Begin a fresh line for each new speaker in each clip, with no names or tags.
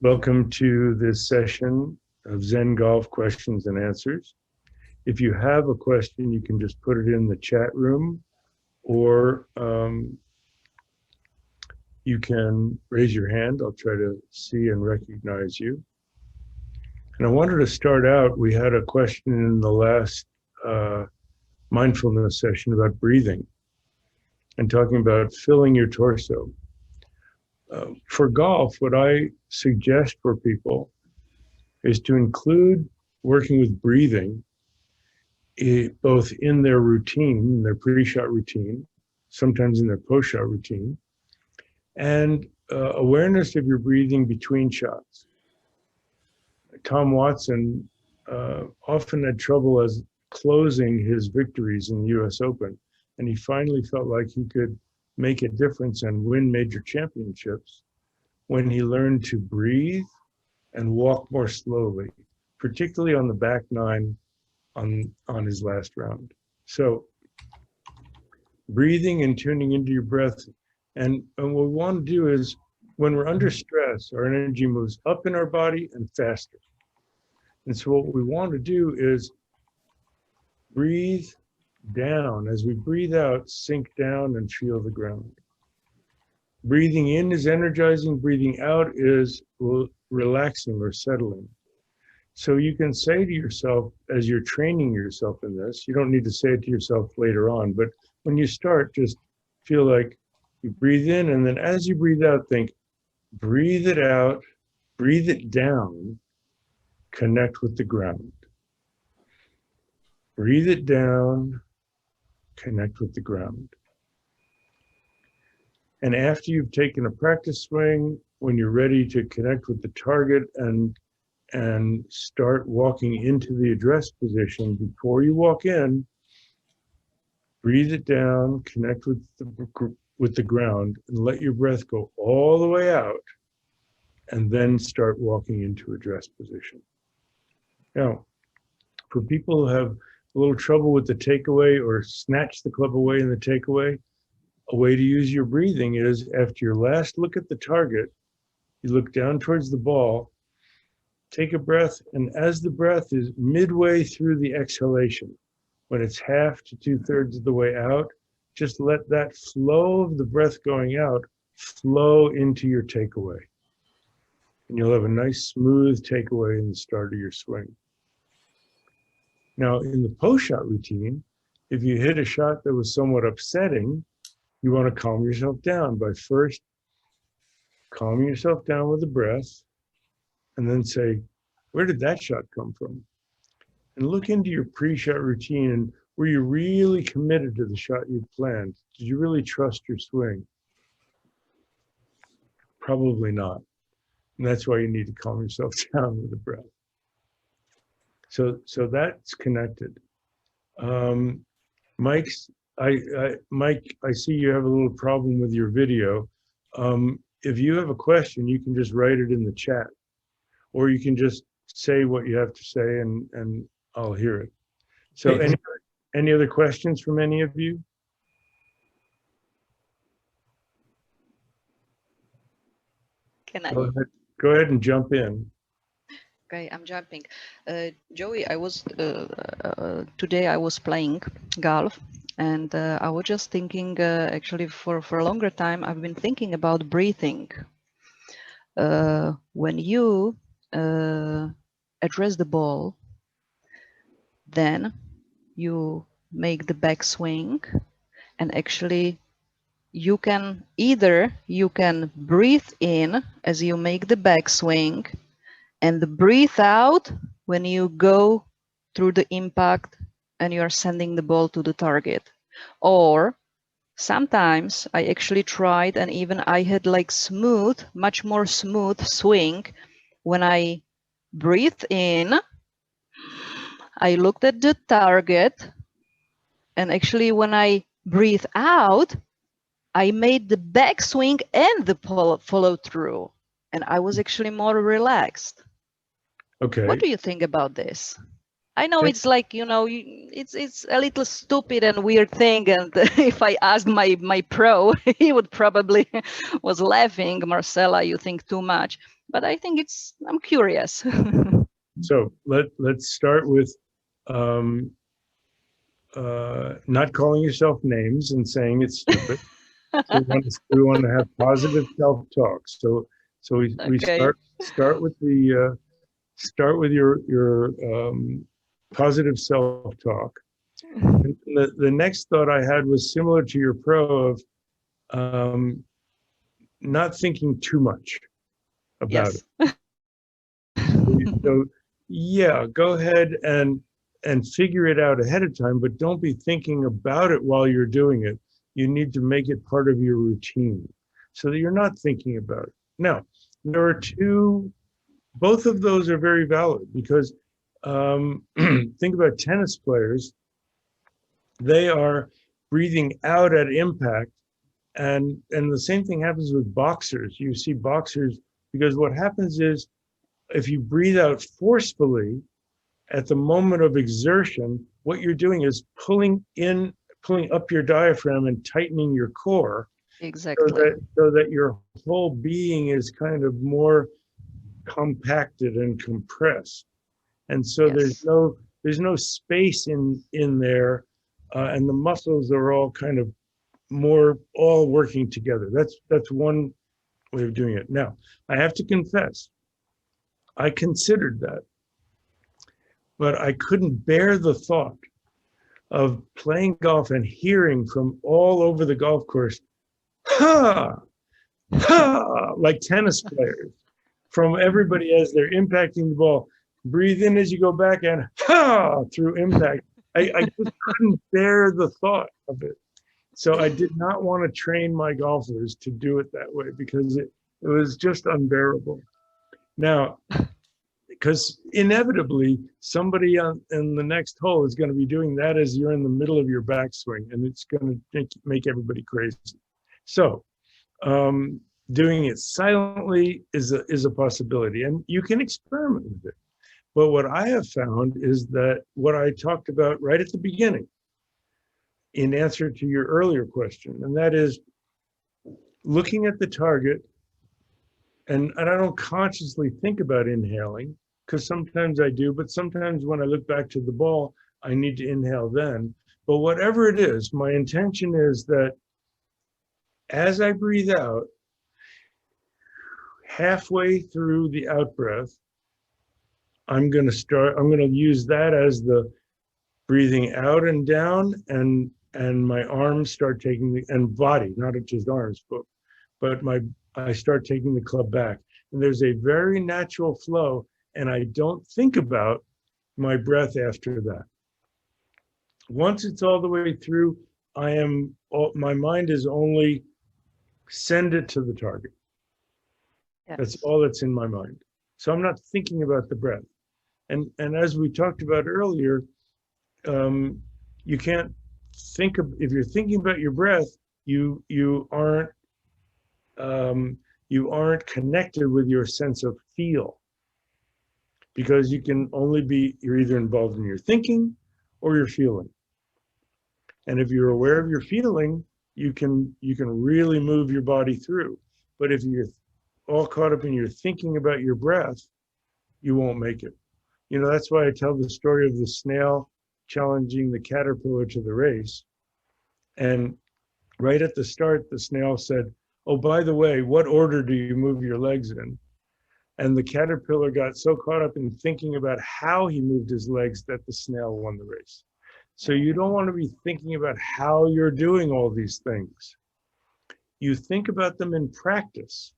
Welcome to this session of Zen Golf questions and answers. If you have a question, you can just put it in the chat room, or you can raise your hand. I'll try to see and recognize you. And I wanted to start out, we had a question in the last mindfulness session about breathing and talking about filling your torso. For golf, what I suggest for people is to include working with breathing both in their routine, their pre-shot routine, sometimes in their post-shot routine, and awareness of your breathing between shots. Tom Watson often had trouble as closing his victories in the US Open, and he finally felt like he could make a difference and win major championships when he learned to breathe and walk more slowly, particularly on the back nine on his last round. So breathing and tuning into your breath. And what we want to do is, when we're under stress, our energy moves up in our body and faster. And so what we want to do is breathe down. As we breathe out, sink down and feel the ground. Breathing in is energizing, breathing out is relaxing or settling. So you can say to yourself, as you're training yourself in this, you don't need to say it to yourself later on, but when you start, just feel like you breathe in, and then as you breathe out, think, breathe it out, breathe it down, connect with the ground. Breathe it down, connect with the ground. And after you've taken a practice swing, when you're ready to connect with the target and start walking into the address position, before you walk in, breathe it down, connect with the ground, and let your breath go all the way out, and then start walking into address position. Now, for people who have a little trouble with the takeaway or snatch the club away in the takeaway, a way to use your breathing is, after your last look at the target, you look down towards the ball, take a breath, and as the breath is midway through the exhalation, when it's half to 2/3 of the way out, just let that flow of the breath going out flow into your takeaway. And you'll have a nice smooth takeaway in the start of your swing. Now, in the post-shot routine, if you hit a shot that was somewhat upsetting, you want to calm yourself down by first calming yourself down with the breath, and then say, where did that shot come from? And look into your pre-shot routine, and were you really committed to the shot you planned? Did you really trust your swing? Probably not. And that's why you need to calm yourself down with the breath. So that's connected. Mike, I see you have a little problem with your video. If you have a question, you can just write it in the chat, or you can just say what you have to say, and I'll hear it. So any other questions from any of you?
Can I?
Go ahead and jump in.
Okay, I'm jumping. Joey, today I was playing golf, and I was just thinking, actually for a longer time, I've been thinking about breathing. When you address the ball, then you make the backswing, and actually you can breathe in as you make the backswing, and breathe out when you go through the impact and you are sending the ball to the target. Or sometimes I actually tried, and even I had like much more smooth swing when I breathed in, I looked at the target, and actually when I breathe out, I made the backswing and the follow through, and I was actually more relaxed.
Okay.
What do you think about this? I know it's like, it's a little stupid and weird thing. And if I asked my pro, he would probably was laughing. Marcella, you think too much. But I think I'm curious.
So let's start with not calling yourself names and saying it's stupid. So we want to have positive self-talk. So we
Okay.
start with your positive self-talk. And the next thought I had was similar to your pro of not thinking too much about
Yes.
it. So yeah, go ahead and figure it out ahead of time, but don't be thinking about it while you're doing it. You need to make it part of your routine so that you're not thinking about it. Now, there are both of those are very valid because think about tennis players. They are breathing out at impact. And the same thing happens with boxers. You see boxers, because what happens is if you breathe out forcefully at the moment of exertion, what you're doing is pulling up your diaphragm and tightening your core
Exactly.
so that your whole being is kind of more compacted and compressed. And so
Yes.
there's no space in there, and the muscles are all kind of more all working together. That's one way of doing it. Now, I have to confess, I considered that, but I couldn't bear the thought of playing golf and hearing from all over the golf course, ha, ha, like tennis players, from everybody as they're impacting the ball. Breathe in as you go back and ha, through impact. I just couldn't bear the thought of it. So I did not want to train my golfers to do it that way because it was just unbearable. Now, because inevitably somebody in the next hole is going to be doing that as you're in the middle of your backswing, and it's going to make everybody crazy. So doing it silently is a possibility, and you can experiment with it. But what I have found is that what I talked about right at the beginning, in answer to your earlier question, and that is looking at the target, and I don't consciously think about inhaling, because sometimes I do, but sometimes when I look back to the ball, I need to inhale then. But whatever it is, my intention is that as I breathe out, halfway through the out breath, I'm going to use that as the breathing out and down, and my arms start taking and body, not just arms, but I start taking the club back. And there's a very natural flow, and I don't think about my breath after that. Once it's all the way through, my mind is only send it to the target.
Yes.
That's all that's in my mind. So I'm not thinking about the breath. And as we talked about earlier, you can't think of, if you're thinking about your breath, you aren't connected with your sense of feel, because you can only you're either involved in your thinking or your feeling. And if you're aware of your feeling, you can really move your body through. But if you're all caught up in your thinking about your breath, you won't make it. That's why I tell the story of the snail challenging the caterpillar to the race. And right at the start, the snail said, "Oh, by the way, what order do you move your legs in?" And the caterpillar got so caught up in thinking about how he moved his legs that the snail won the race. So you don't want to be thinking about how you're doing all these things. You think about them in practice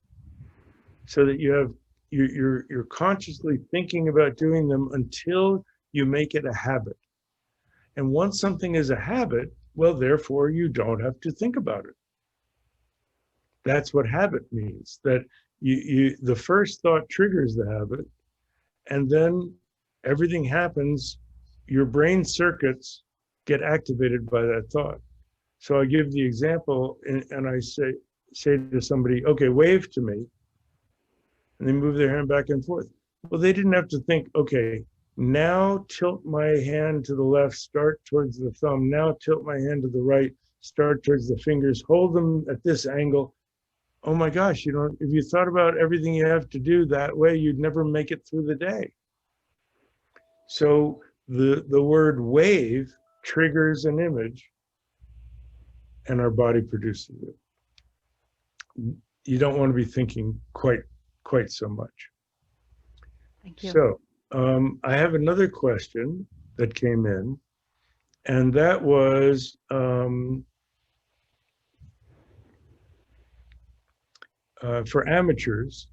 so that you're consciously thinking about doing them until you make it a habit. And once something is a habit, well, therefore you don't have to think about it. That's what habit means, that the first thought triggers the habit, and then everything happens, your brain circuits get activated by that thought. So I give the example, and I say to somebody, "Okay, wave to me," and they move their hand back and forth. Well, they didn't have to think, okay, Now tilt my hand to the left, start towards the thumb. Now tilt my hand to the right, start towards the fingers. Hold them at this angle. Oh my gosh, you know, if you thought about everything you have to do that way, you'd never make it through the day. So the word wave triggers an image and our body produces it. You don't want to be thinking quite so much.
Thank you.
So I have another question that came in, and that was for amateurs,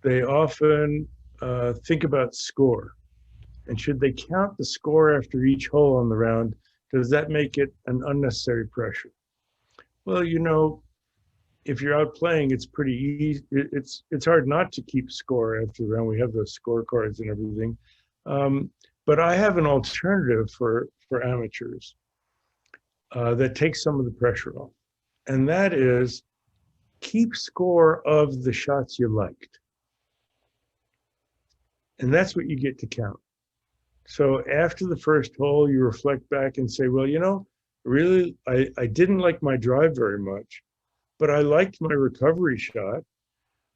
they often think about score. And should they count the score after each hole on the round? Does that make it an unnecessary pressure? Well, you know, if you're out playing, it's pretty easy. It's hard not to keep score after the round. We have those scorecards and everything. But I have an alternative for amateurs that takes some of the pressure off. And that is keep score of the shots you liked. And that's what you get to count. So after the first hole, you reflect back and say, well, you know, really, I didn't like my drive very much, but I liked my recovery shot,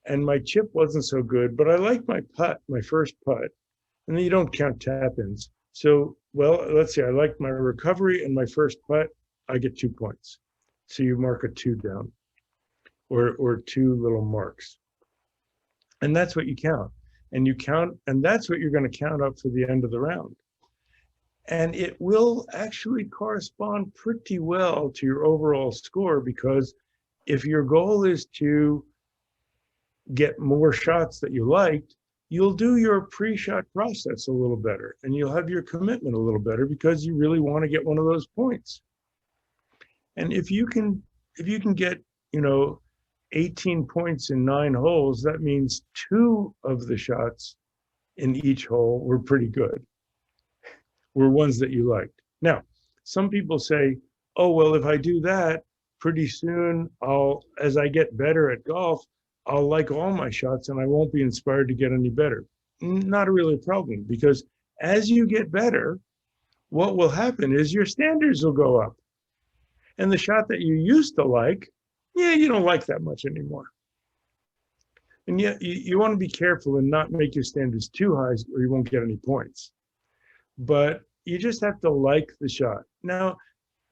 and my chip wasn't so good, but I liked my putt, my first putt. And then you don't count tap-ins. So, well, let's say I liked my recovery and my first putt, I get 2 points. So you mark a 2 down, or 2 little marks. And that's what you count. And you count, and that's what you're going to count up for the end of the round. And it will actually correspond pretty well to your overall score, because if your goal is to get more shots that you liked, you'll do your pre-shot process a little better, and you'll have your commitment a little better because you really want to get one of those points. And if you can get, you know, 18 points in 9 holes, that means 2 of the shots in each hole were pretty good, were ones that you liked. Now, some people say, oh, well, if I do that, pretty soon as I get better at golf, I'll like all my shots and I won't be inspired to get any better. Not really a problem, because as you get better, what will happen is your standards will go up. And the shot that you used to like, yeah, you don't like that much anymore. And yet you want to be careful and not make your standards too high or you won't get any points. But you just have to like the shot. Now,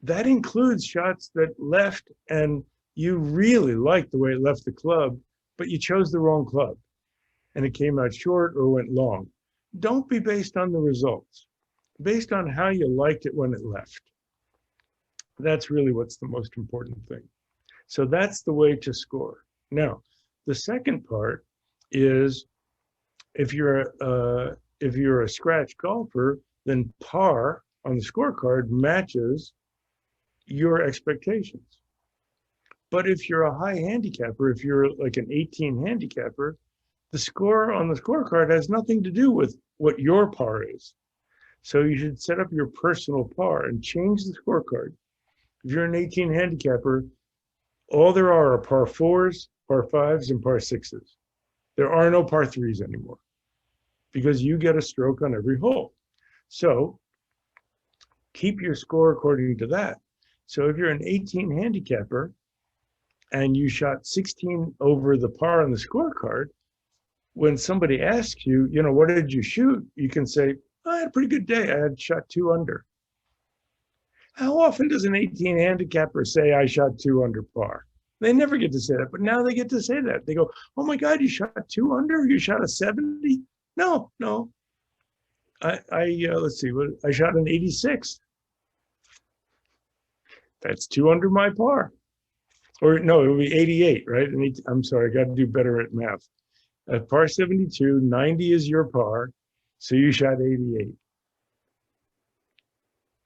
that includes shots that left and you really liked the way it left the club, but you chose the wrong club and it came out short or went long. Don't be based on the results, based on how you liked it when it left. That's really what's the most important thing. So that's the way to score. Now, the second part is if you're a scratch golfer, then par on the scorecard matches your expectations. But if you're a high handicapper, if you're like an 18 handicapper, the score on the scorecard has nothing to do with what your par is. So you should set up your personal par and change the scorecard. If you're an 18 handicapper, all there are par 4s, par 5s, and par 6s. There are no par 3s anymore because you get a stroke on every hole. So keep your score according to that. So if you're an 18 handicapper and you shot 16 over the par on the scorecard, when somebody asks you, you know, what did you shoot? You can say, oh, I had a pretty good day. I had shot 2 under. How often does an 18 handicapper say I shot 2 under par? They never get to say that, but now they get to say that. They go, oh my God, you shot 2 under? You shot a 70? No. Let's see, I shot an 86. That's 2 under my par. Or no, it would be 88, right? I'm sorry, I got to do better at math. At par 72, 90 is your par, so you shot 88.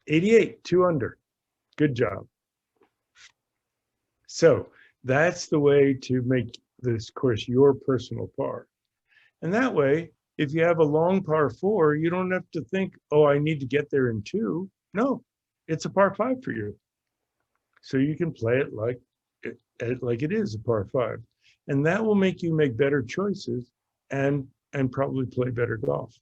88, 2 under. Good job. So that's the way to make this course your personal par. And that way, if you have a long par 4, you don't have to think, oh, I need to get there in 2. No, it's a par 5 for you. So you can play it like it is a par 5. And that will make you make better choices and probably play better golf.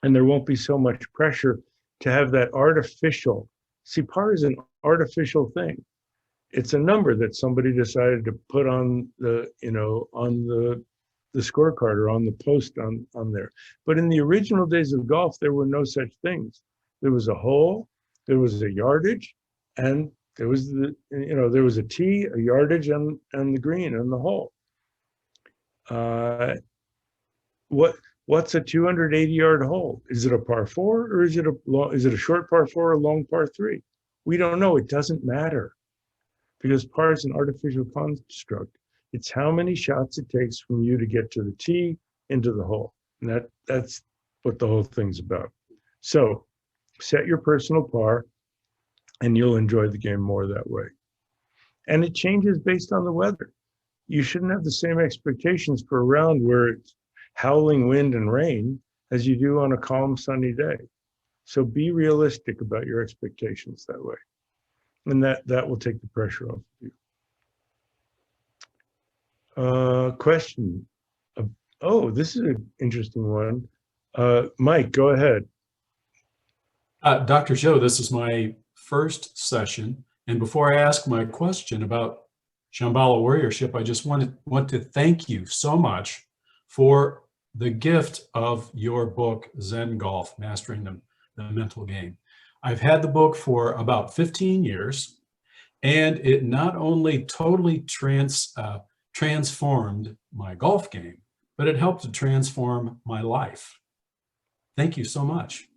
and there won't be so much pressure to have that artificial. See, par is an artificial thing. It's a number that somebody decided to put on the, on the scorecard or on the post on there. But in the original days of golf, there were no such things. There was a hole, there was a yardage, and there was there was a tee, a yardage, and the green and the hole. What's a 280-yard hole? Is it a par 4 or is it a short par 4 or a long par 3? We don't know. It doesn't matter, because par is an artificial construct. It's how many shots it takes from you to get to the tee into the hole. And that's what the whole thing's about. So set your personal par and you'll enjoy the game more that way. And it changes based on the weather. You shouldn't have the same expectations for a round where it's howling wind and rain as you do on a calm, sunny day. So be realistic about your expectations that way. And that will take the pressure off of you. Question. Oh, this is an interesting one. Mike, go ahead.
Dr. Joe, this is my first session. And before I ask my question about Shambhala warriorship, I just want to thank you so much for the gift of your book, Zen Golf, Mastering the Mental Game. I've had the book for about 15 years, and it not only totally transformed my golf game, but it helped to transform my life. Thank you so much.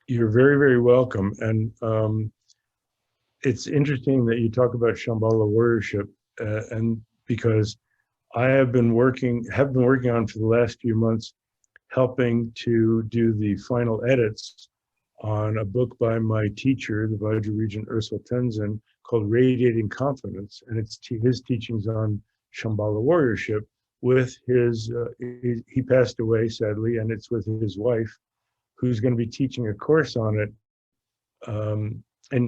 You're very, very welcome. And it's interesting that you talk about Shambhala warriorship, and because I have been working on for the last few months, helping to do the final edits on a book by my teacher, the Vajra Regent Ursula Tenzin, called Radiating Confidence. And it's his teachings on Shambhala warriorship with his, he passed away sadly, and it's with his wife, who's going to be teaching a course on it. And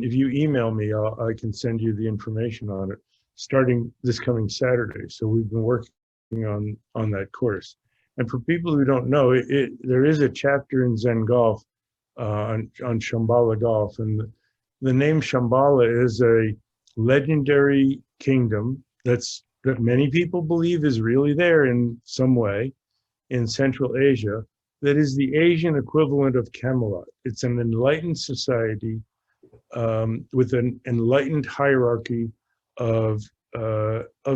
if you email me, I can send you the information on it, starting this coming Saturday. So we've been working on that course. And for people who don't know, there is a chapter in Zen Golf on Shambhala golf. And the name Shambhala is a legendary kingdom that many people believe is really there in some way in Central Asia. That is the Asian equivalent of Camelot. It's an enlightened society with an enlightened hierarchy of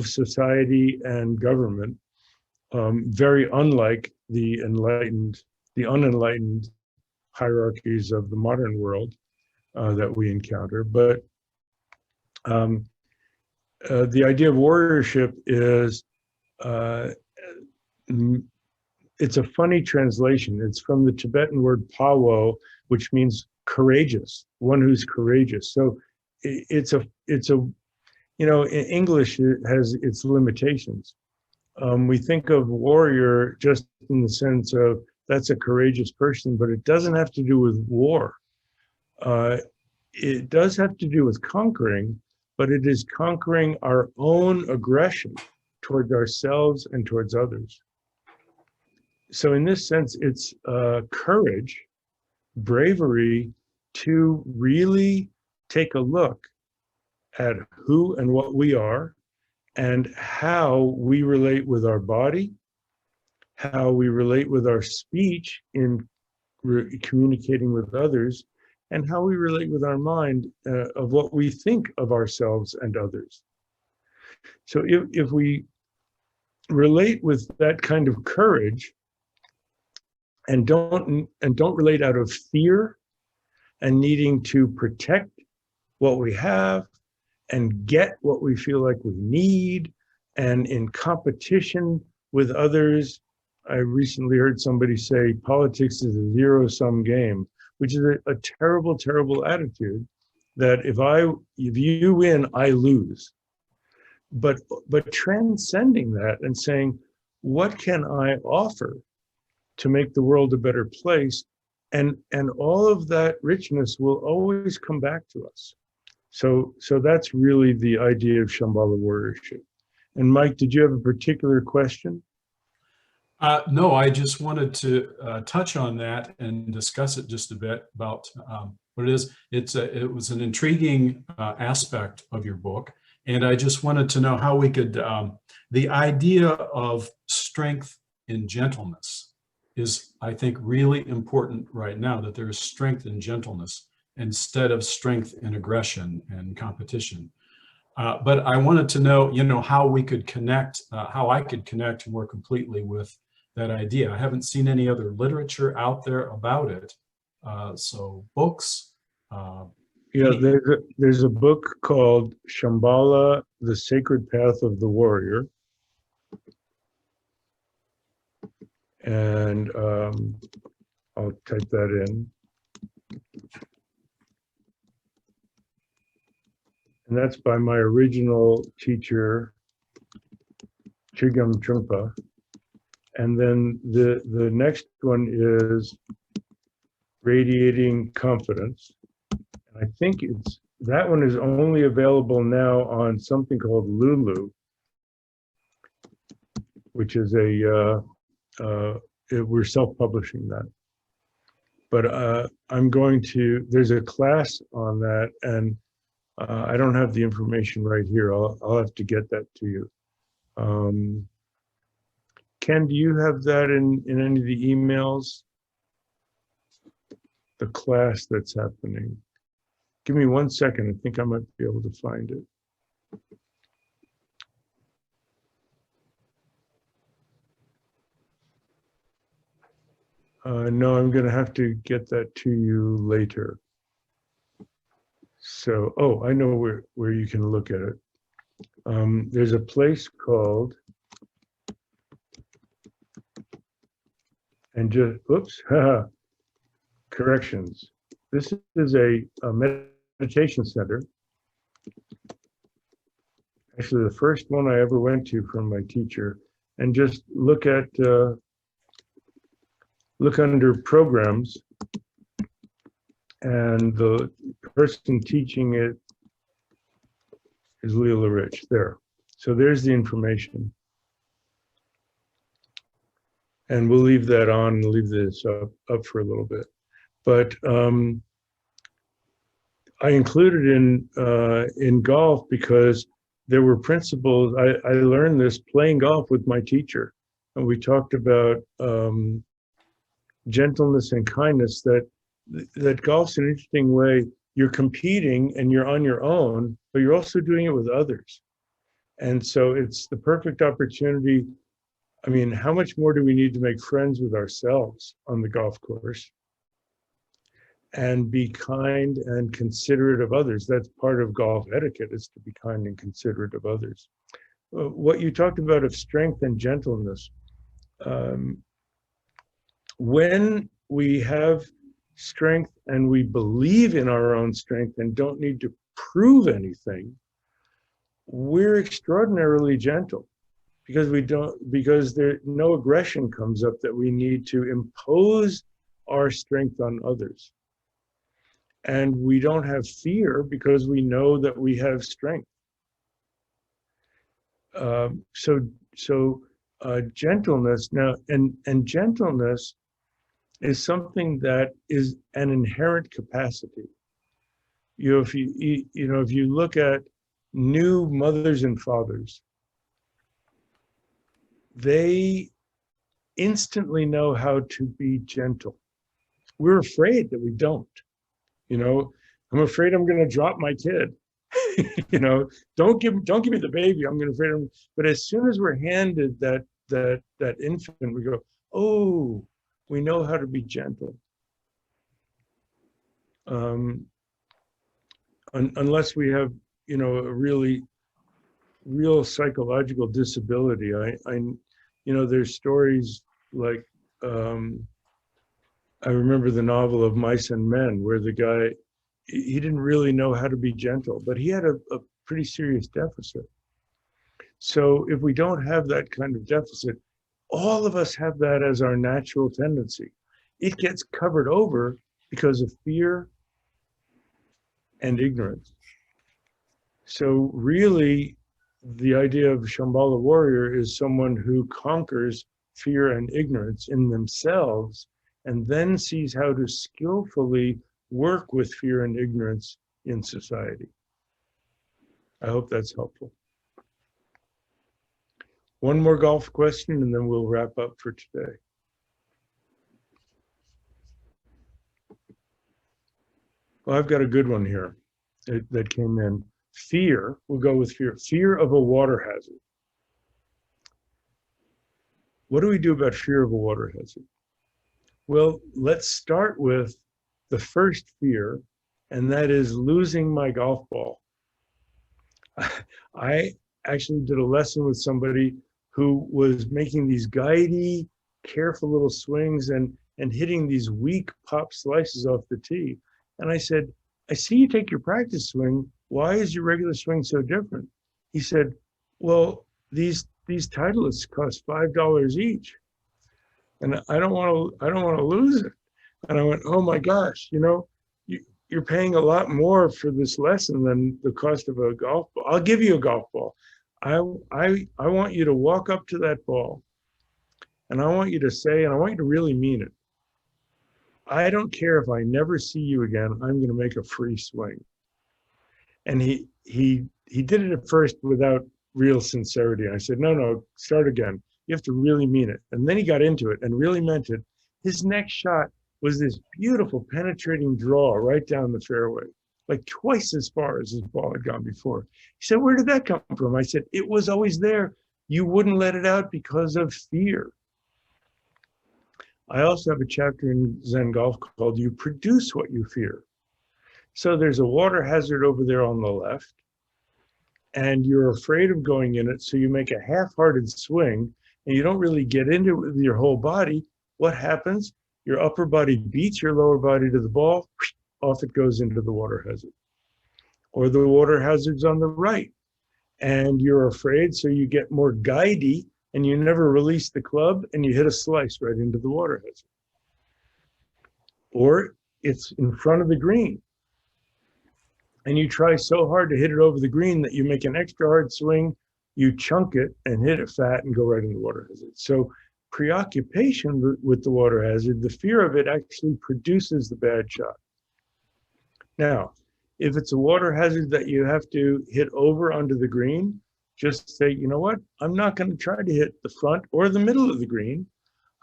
society and government, very unlike the unenlightened hierarchies of the modern world that we encounter. But the idea of warriorship is, it's a funny translation. It's from the Tibetan word pawo, which means courageous, one who's courageous. So it's a in English, it has its limitations. We think of warrior just in the sense of that's a courageous person, but it doesn't have to do with war. It does have to do with conquering, but it is conquering our own aggression towards ourselves and towards others. So in this sense, it's courage, bravery to really take a look at who and what we are and how we relate with our body, how we relate with our speech in communicating with others, and how we relate with our mind of what we think of ourselves and others. So if we relate with that kind of courage and don't relate out of fear and needing to protect what we have and get what we feel like we need, and in competition with others. I recently heard somebody say politics is a zero-sum game, which is a terrible, terrible attitude, that if you win, I lose. But transcending that and saying, what can I offer to make the world a better place? And all of that richness will always come back to us. So that's really the idea of Shambhala warriorship. And Mike, did you have a particular question?
No, I just wanted to touch on that and discuss it just a bit about what it is. It was an intriguing aspect of your book, and I just wanted to know how we could, the idea of strength in gentleness is, I think, really important right now, that there is strength in gentleness instead of strength in aggression and competition. But I wanted to know, how we could connect, how I could connect more completely with that idea. I haven't seen any other literature out there about it. So books.
Yeah, there's a book called Shambhala, The Sacred Path of the Warrior. And I'll type that in. And that's by my original teacher, Chigam Trungpa. And then the next one is Radiating Confidence. And I think that one is only available now on something called Lulu, which is we're self-publishing that. But there's a class on that, and I don't have the information right here. I'll have to get that to you. Ken, do you have that in any of the emails? The class that's happening. Give me 1 second. I think I might be able to find it. No, I'm going to have to get that to you later. So, I know where you can look at it. There's a place called, and just, oops, corrections. This is a meditation center. Actually, the first one I ever went to from my teacher, and just look under programs, and the person teaching it is Leela Rich there. So there's the information. And we'll leave that on and leave this up for a little bit. But I included in golf because there were principles. I learned this playing golf with my teacher, and we talked about gentleness and kindness. That golf's an interesting way. You're competing and you're on your own, but you're also doing it with others. And so it's the perfect opportunity. I mean, how much more do we need to make friends with ourselves on the golf course and be kind and considerate of others? That's part of golf etiquette, is to be kind and considerate of others. What you talked about of strength and gentleness, when we have strength and we believe in our own strength and don't need to prove anything, we're extraordinarily gentle. Because no aggression comes up that we need to impose our strength on others. And we don't have fear because we know that we have strength. Gentleness now, and gentleness is something that is an inherent capacity. If you look at new mothers and fathers, they instantly know how to be gentle. We're afraid that we don't. I'm afraid I'm going to drop my kid. Don't give me the baby. I'm going to afraid of him. But as soon as we're handed that infant, we go, oh, we know how to be gentle. Unless we have, a real psychological disability. There's stories like, I remember the novel of Mice and Men, where the guy, he didn't really know how to be gentle, but he had a pretty serious deficit. So if we don't have that kind of deficit, all of us have that as our natural tendency. It gets covered over because of fear and ignorance. So really, the idea of Shambhala warrior is someone who conquers fear and ignorance in themselves, and then sees how to skillfully work with fear and ignorance in society. I hope that's helpful. One more golf question and then we'll wrap up for today. Well, I've got a good one here that came in. Fear, we'll go with fear. Fear of a water hazard. What do we do about fear of a water hazard? Well, let's start with the first fear, and that is losing my golf ball. I actually did a lesson with somebody who was making these guidey, careful little swings and hitting these weak pop slices off the tee. And I said, I see you take your practice swing. Why is your regular swing so different? He said, well, these Titleists cost $5 each, and I don't want to lose it. And I went, oh my gosh, you're paying a lot more for this lesson than the cost of a golf ball. I'll give you a golf ball. I want you to walk up to that ball, and I want you to say, and I want you to really mean it, I don't care if I never see you again, I'm going to make a free swing. And he did it at first without real sincerity. I said, no, start again. You have to really mean it. And then he got into it and really meant it. His next shot was this beautiful penetrating draw right down the fairway, like twice as far as his ball had gone before. He said, where did that come from? I said, it was always there. You wouldn't let it out because of fear. I also have a chapter in Zen Golf called You Produce What You Fear. So there's a water hazard over there on the left, and you're afraid of going in it, so you make a half-hearted swing, and you don't really get into it with your whole body. What happens? Your upper body beats your lower body to the ball, off it goes into the water hazard. Or the water hazard's on the right, and you're afraid, so you get more guidey, and you never release the club, and you hit a slice right into the water hazard. Or it's in front of the green, and you try so hard to hit it over the green that you make an extra hard swing, you chunk it and hit it fat and go right in the water hazard. So preoccupation with the water hazard, the fear of it actually produces the bad shot. Now, if it's a water hazard that you have to hit over onto the green, just say, you know what? I'm not going to try to hit the front or the middle of the green.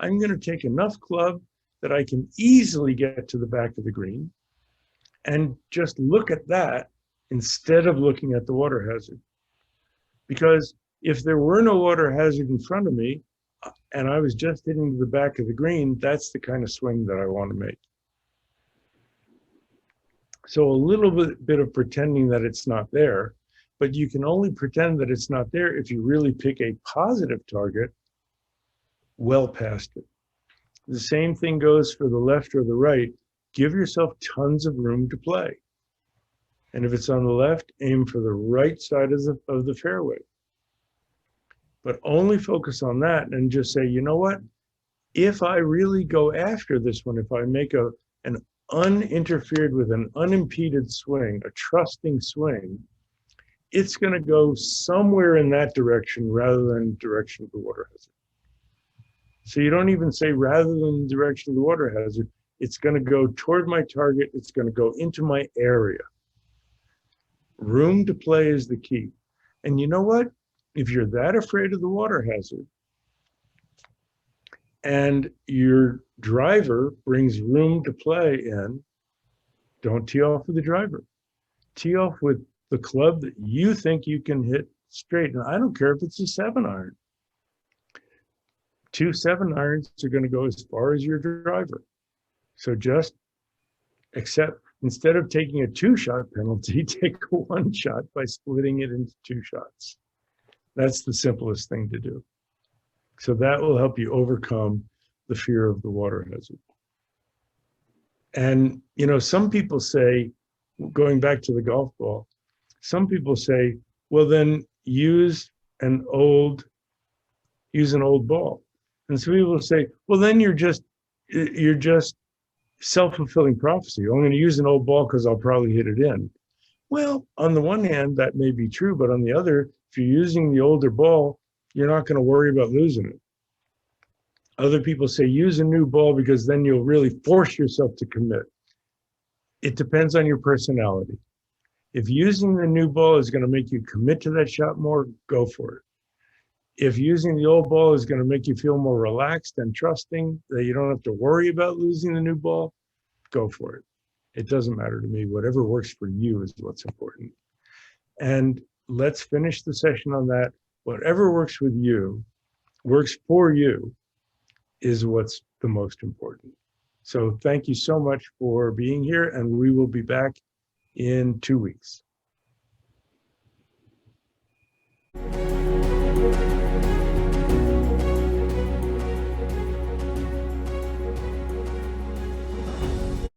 I'm going to take enough club that I can easily get to the back of the green and just look at that instead of looking at the water hazard. Because if there were no water hazard in front of me and I was just hitting to the back of the green, that's the kind of swing that I want to make. So a little bit of pretending that it's not there, but you can only pretend that it's not there if you really pick a positive target well past it. The same thing goes for the left or the right. Give yourself tons of room to play. And if it's on the left, aim for the right side of the fairway. But only focus on that and just say, you know what? If I really go after this one, if I make an uninterfered with, an unimpeded swing, a trusting swing, it's going to go somewhere in that direction rather than direction of the water hazard. So you don't even say rather than the direction of the water hazard, it's going to go toward my target, it's going to go into my area. Room to play is the key. And you know what? If you're that afraid of the water hazard and your driver brings room to play in, don't tee off with the driver. Tee off with the club that you think you can hit straight. And I don't care if it's a 7-iron. 2 7-irons are going to go as far as your driver. So just accept, instead of taking a 2-shot penalty, take a 1 shot by splitting it into 2 shots. That's the simplest thing to do. So that will help you overcome the fear of the water hazard. And, you know, some people say, going back to the golf ball, some people say, well, then use an old ball. And some people say, well, then you're just self-fulfilling prophecy. I'm going to use an old ball because I'll probably hit it in. Well, on the one hand, that may be true, but on the other, if you're using the older ball, you're not going to worry about losing it. Other people say use a new ball because then you'll really force yourself to commit. It depends on your personality. If using the new ball is going to make you commit to that shot more, go for it. If using the old ball is going to make you feel more relaxed and trusting that you don't have to worry about losing the new ball, go for it. It doesn't matter to me. Whatever works for you is what's important. And let's finish the session on that. Whatever works with you, works for you, is what's the most important. So thank you so much for being here, and we will be back in 2 weeks.